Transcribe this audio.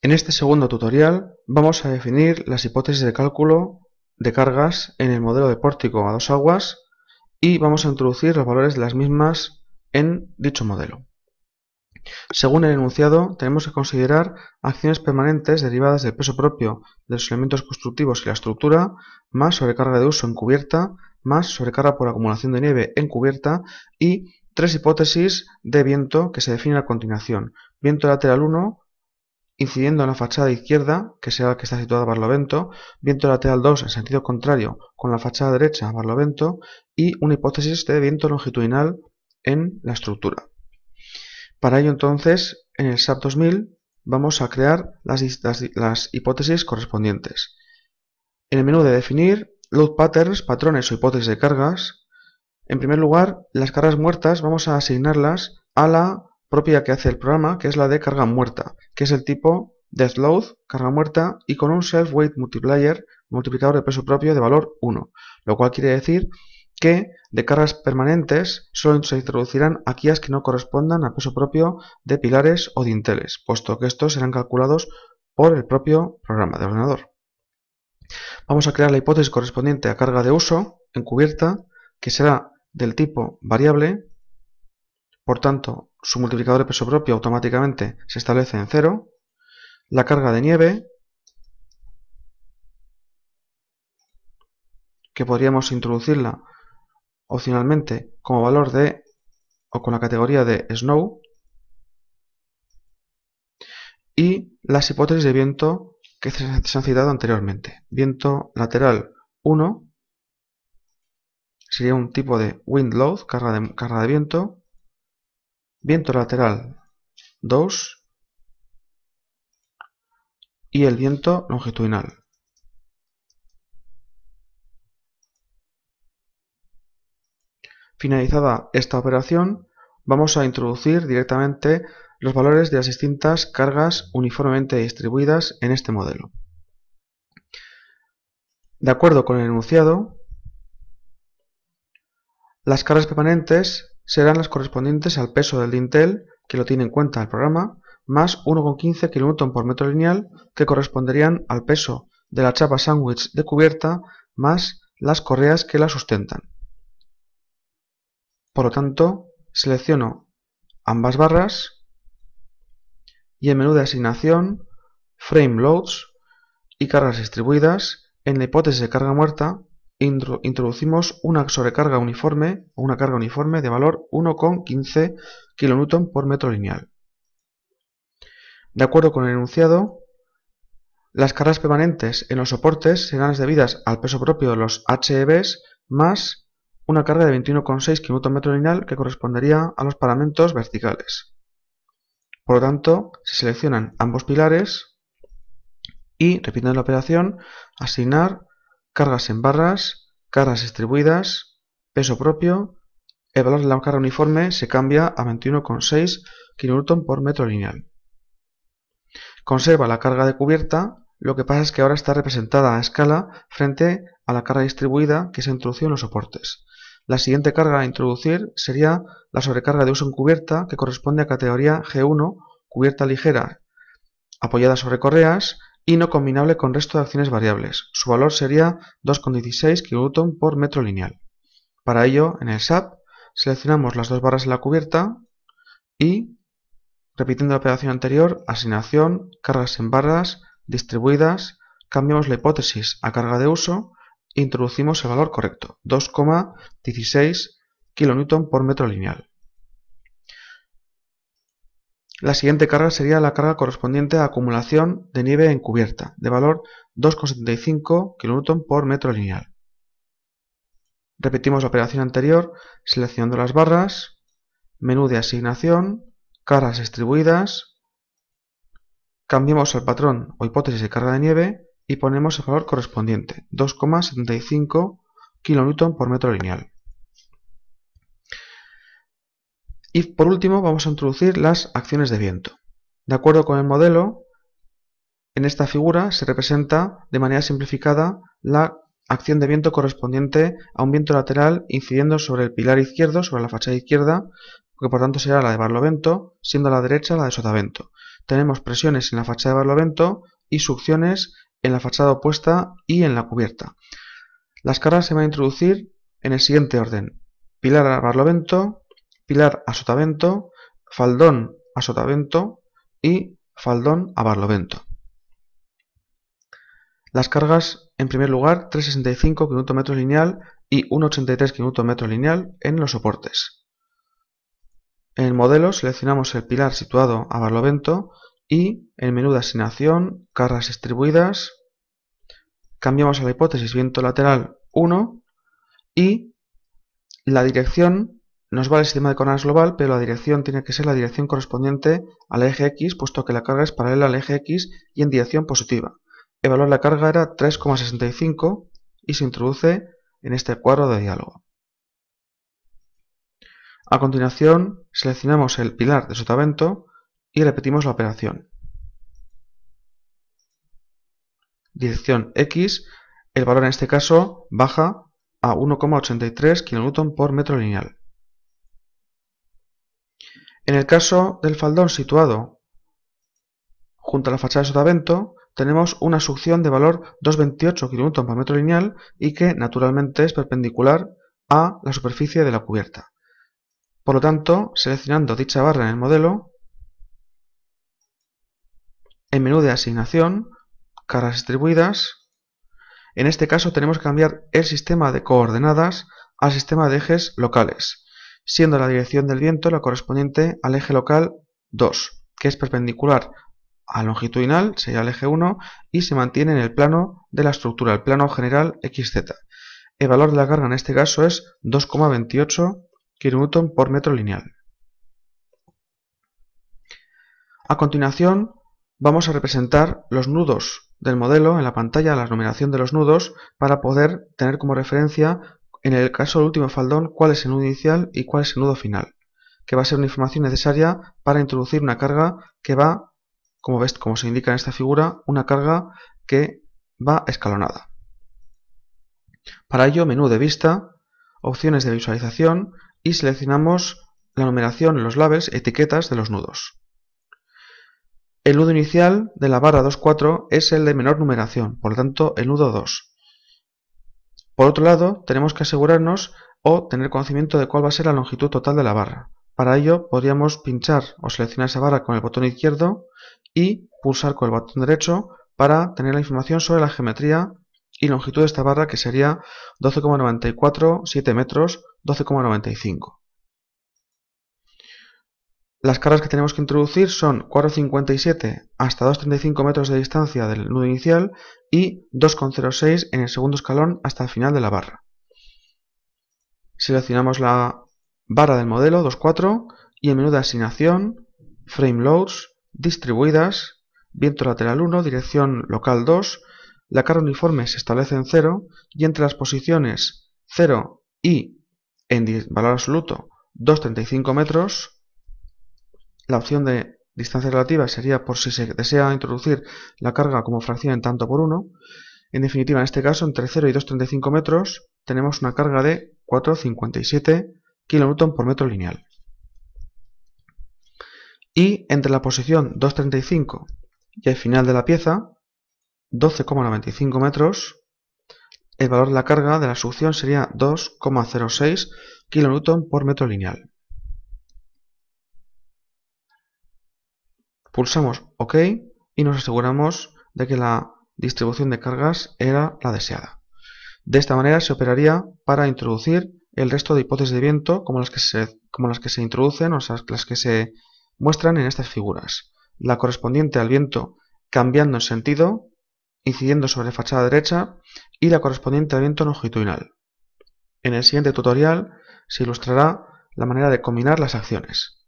En este segundo tutorial vamos a definir las hipótesis de cálculo de cargas en el modelo de pórtico a dos aguas y vamos a introducir los valores de las mismas en dicho modelo. Según el enunciado, tenemos que considerar acciones permanentes derivadas del peso propio de los elementos constructivos y la estructura, más sobrecarga de uso en cubierta, más sobrecarga por acumulación de nieve en cubierta y tres hipótesis de viento que se definen a continuación. Viento lateral 1, incidiendo en la fachada izquierda, que será la que está situada barlovento, viento lateral 2 en sentido contrario con la fachada derecha barlovento y una hipótesis de viento longitudinal en la estructura. Para ello entonces, en el SAP 2000 vamos a crear las hipótesis correspondientes. En el menú de definir, load patterns, patrones o hipótesis de cargas, en primer lugar, las cargas muertas vamos a asignarlas a la propia que hace el programa, que es la de carga muerta, que es el tipo death load, carga muerta, y con un self weight multiplier, multiplicador de peso propio de valor 1, lo cual quiere decir que de cargas permanentes solo se introducirán aquellas que no correspondan al peso propio de pilares o dinteles, puesto que estos serán calculados por el propio programa de ordenador. Vamos a crear la hipótesis correspondiente a carga de uso en cubierta, que será del tipo variable, por tanto su multiplicador de peso propio automáticamente se establece en 0, la carga de nieve, que podríamos introducirla opcionalmente como valor de o con la categoría de snow, y las hipótesis de viento que se han citado anteriormente. Viento lateral 1 sería un tipo de wind load, carga de viento, viento lateral 2 y el viento longitudinal. Finalizada esta operación, vamos a introducir directamente los valores de las distintas cargas uniformemente distribuidas en este modelo. De acuerdo con el enunciado, las cargas permanentes serán las correspondientes al peso del dintel, que lo tiene en cuenta el programa, más 1,15 kN por metro lineal, que corresponderían al peso de la chapa sándwich de cubierta, más las correas que la sustentan. Por lo tanto, selecciono ambas barras y en menú de asignación, Frame Loads y cargas distribuidas, en la hipótesis de carga muerta introducimos una sobrecarga uniforme o una carga uniforme de valor 1,15 kN por metro lineal. De acuerdo con el enunciado, las cargas permanentes en los soportes serán las debidas al peso propio de los HEBs más una carga de 21,6 kN metro lineal que correspondería a los paramentos verticales. Por lo tanto, se seleccionan ambos pilares y, repitiendo la operación, asignar cargas en barras, cargas distribuidas, peso propio, el valor de la carga uniforme se cambia a 21,6 kN por metro lineal. Conserva la carga de cubierta, lo que pasa es que ahora está representada a escala frente a la carga distribuida que se introdució en los soportes. La siguiente carga a introducir sería la sobrecarga de uso en cubierta, que corresponde a categoría G1, cubierta ligera, apoyada sobre correas y no combinable con resto de acciones variables. Su valor sería 2,16 kN por metro lineal. Para ello, en el SAP, seleccionamos las dos barras de la cubierta y, repitiendo la operación anterior, asignación, cargas en barras, distribuidas, cambiamos la hipótesis a carga de uso e introducimos el valor correcto, 2,16 kN por metro lineal. La siguiente carga sería la carga correspondiente a acumulación de nieve en cubierta, de valor 2,75 kN por metro lineal. Repetimos la operación anterior, seleccionando las barras, menú de asignación, cargas distribuidas, cambiamos el patrón o hipótesis de carga de nieve y ponemos el valor correspondiente, 2,75 kN por metro lineal. Y por último vamos a introducir las acciones de viento. De acuerdo con el modelo, en esta figura se representa de manera simplificada la acción de viento correspondiente a un viento lateral incidiendo sobre el pilar izquierdo, sobre la fachada izquierda, que por tanto será la de barlovento, siendo a la derecha la de sotavento. tenemos presiones en la fachada de barlovento y succiones en la fachada opuesta y en la cubierta. Las cargas se van a introducir en el siguiente orden: pilar a barlovento, pilar a sotavento, faldón a sotavento y faldón a barlovento. Las cargas, en primer lugar, 365 kN lineal y 1,83 kN lineal en los soportes. En el modelo seleccionamos el pilar situado a barlovento y en el menú de asignación, cargas distribuidas, cambiamos a la hipótesis viento lateral 1 y la dirección nos va al sistema de coordenadas global, pero la dirección tiene que ser la dirección correspondiente al eje X, puesto que la carga es paralela al eje X y en dirección positiva. El valor de la carga era 3,65 y se introduce en este cuadro de diálogo. A continuación, seleccionamos el pilar de sotavento y repetimos la operación. Dirección X, el valor en este caso baja a 1,83 kN por metro lineal. En el caso del faldón situado junto a la fachada de sotavento, tenemos una succión de valor 2,28 kN por metro lineal y que naturalmente es perpendicular a la superficie de la cubierta. Por lo tanto, seleccionando dicha barra en el modelo, en menú de asignación, cargas distribuidas, en este caso tenemos que cambiar el sistema de coordenadas al sistema de ejes locales, siendo la dirección del viento la correspondiente al eje local 2, que es perpendicular al longitudinal, sería el eje 1, y se mantiene en el plano de la estructura, el plano general XZ. El valor de la carga en este caso es 2,28 kN por metro lineal. A continuación vamos a representar los nudos del modelo en la pantalla, la numeración de los nudos, para poder tener como referencia, en el caso del último faldón, cuál es el nudo inicial y cuál es el nudo final, que va a ser una información necesaria para introducir una carga que va, como se indica en esta figura, una carga que va escalonada. Para ello, menú de vista, opciones de visualización y seleccionamos la numeración, los labels, etiquetas de los nudos. El nudo inicial de la barra 2,4 es el de menor numeración, por lo tanto el nudo 2. Por otro lado, tenemos que asegurarnos o tener conocimiento de cuál va a ser la longitud total de la barra. Para ello podríamos pinchar o seleccionar esa barra con el botón izquierdo y pulsar con el botón derecho para tener la información sobre la geometría y longitud de esta barra, que sería 12,94, metros, 12,95. Las cargas que tenemos que introducir son 4,57 hasta 2,35 metros de distancia del nudo inicial y 2,06 en el segundo escalón hasta el final de la barra. Seleccionamos la barra del modelo 2,4 y en menú de asignación, Frame Loads, Distribuidas, viento lateral 1, dirección local 2, la carga uniforme se establece en 0 y entre las posiciones 0 y, en valor absoluto, 2,35 metros, la opción de distancia relativa sería por si se desea introducir la carga como fracción en tanto por 1. En definitiva, en este caso, entre 0 y 2,35 metros tenemos una carga de 4,57 kN por metro lineal. Y entre la posición 2,35 y el final de la pieza, 12,95 metros, el valor de la carga de la succión sería 2,06 kN por metro lineal. Pulsamos OK y nos aseguramos de que la distribución de cargas era la deseada. De esta manera se operaría para introducir el resto de hipótesis de viento como las que se introducen o las que se muestran en estas figuras. La correspondiente al viento cambiando en sentido, incidiendo sobre la fachada derecha, y la correspondiente al viento longitudinal. En el siguiente tutorial se ilustrará la manera de combinar las acciones.